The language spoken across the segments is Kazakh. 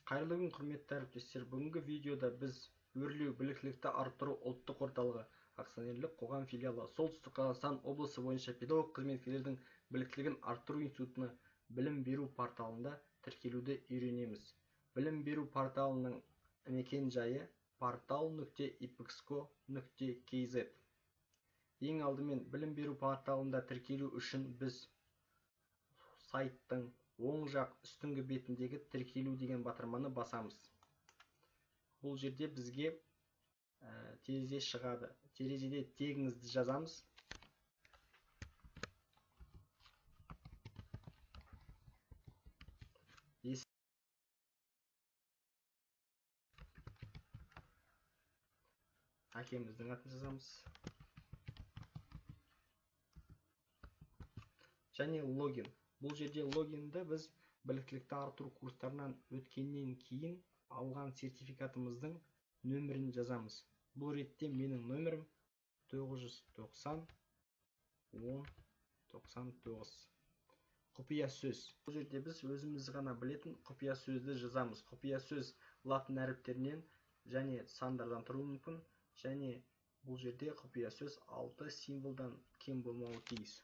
Қайырлы күн, құрметті әріптестер. Бүгінгі видеода біз өрлеу біліктілікті арттыру ұлттық орталығы акционерлік қоғам филиалы Солтүстік Қазақстан облысы бойынша педагог қызметкерлердің біліктілігін арттыру институтына білім беру порталында тіркелуді үйренеміз. Білім беру порталының мекен-жайы portal.ipexco.kz. Ең алдымен білім беру порталында тіркелу үшін біз сайттың оң жақ үстіңгі бетіндегі тіркелу деген батырманы басамыз. Бұл жерде бізге терезе шығады. Терезеде тегіңізді жазамыз. Әкеміздің атын жазамыз. Және логин. Бұл жерде логинді біз біліктілікті арттыру курстарынан өткеннен кейін алған сертификатымыздың нөмірін жазамыз. Бұл ретте менің нөмірім 990 10 99. Құпия сөз. Бұл жерде біз өзіміз ғана білетін құпия сөзді жазамыз. Құпия сөз латын әріптерінен және сандардан тұруы мүмкін. Және бұл жерде құпия сөз 6 символдан кем болмауы тиіс.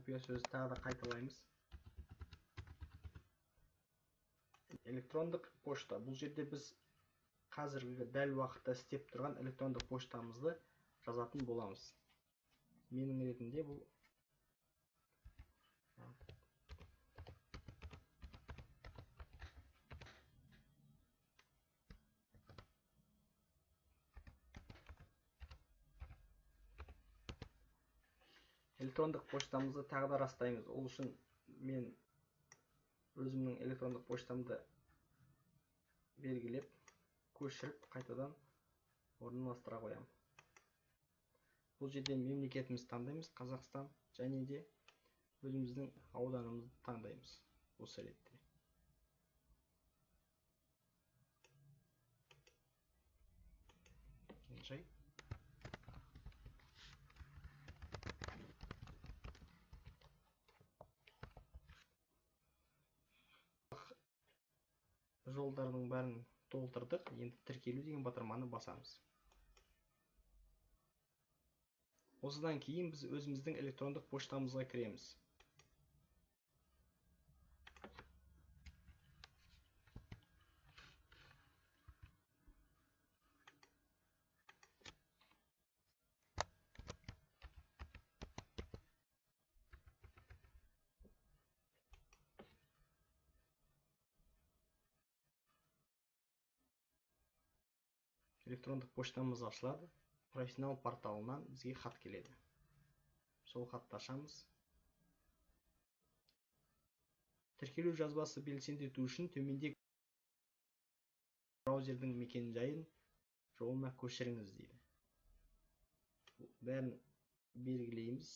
Құпия сөзді тағы да қайталаймыз. Электрондық пошта. Бұл жерде біз қазіргі дәл уақытта істеп тұрған электрондық поштамызды жазатын боламыз. Менің ретінде бұл электрондық поштамызды тағы да растаймыз. Ол үшін мен өзімнің электрондық поштамды белгілеп, көшіріп, қайтадан орналастыра қоямын. Бұл жерде мемлекетімізді таңдаймыз, Қазақстан, және де өзіміздің ауданымызды таңдаймыз. Осы ретте. Жолдардың бәрін толтырдық. Енді тіркелу деген батырманы басамыз. Осыдан кейін біз өзіміздің электрондық поштамызға кіреміз. Электрондық поштамыз ашылады. Профессионал порталынан бізге хат келеді. Сол хатты ашамыз. Тіркелу жазбасы белсендету үшін төменде браузердің мекен-жайын жолына көшіріңіз дейді. Бәрін белгілейміз.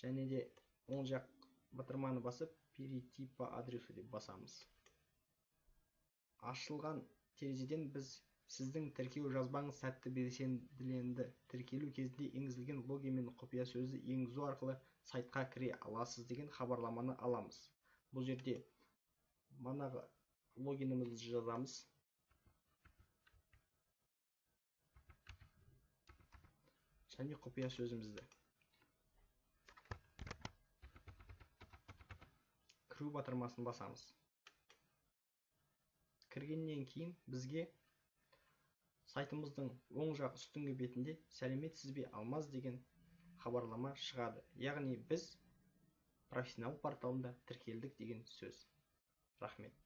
Және де оң жақ батырманы басып, перейти по адресу деп басамыз. Ашылған терезеден біз сіздің тіркеу жазбаңыз сәтті белсенділенді. Тіркелу кезінде енгізілген логин мен құпия сөзді енгізу арқылы сайтқа кіре аласыз деген хабарламаны аламыз. Бұл жерде манағы логинімізді жазамыз. Және құпия сөзімізді. Кіру батырмасын басамыз. Кіргеннен кейін бізге сайтымыздың оң жақ үстіңгі бетінде сәлеметсіз бе Алмаз деген хабарлама шығады. Яғни біз профессионал порталында тіркелдік деген сөз. Рахмет.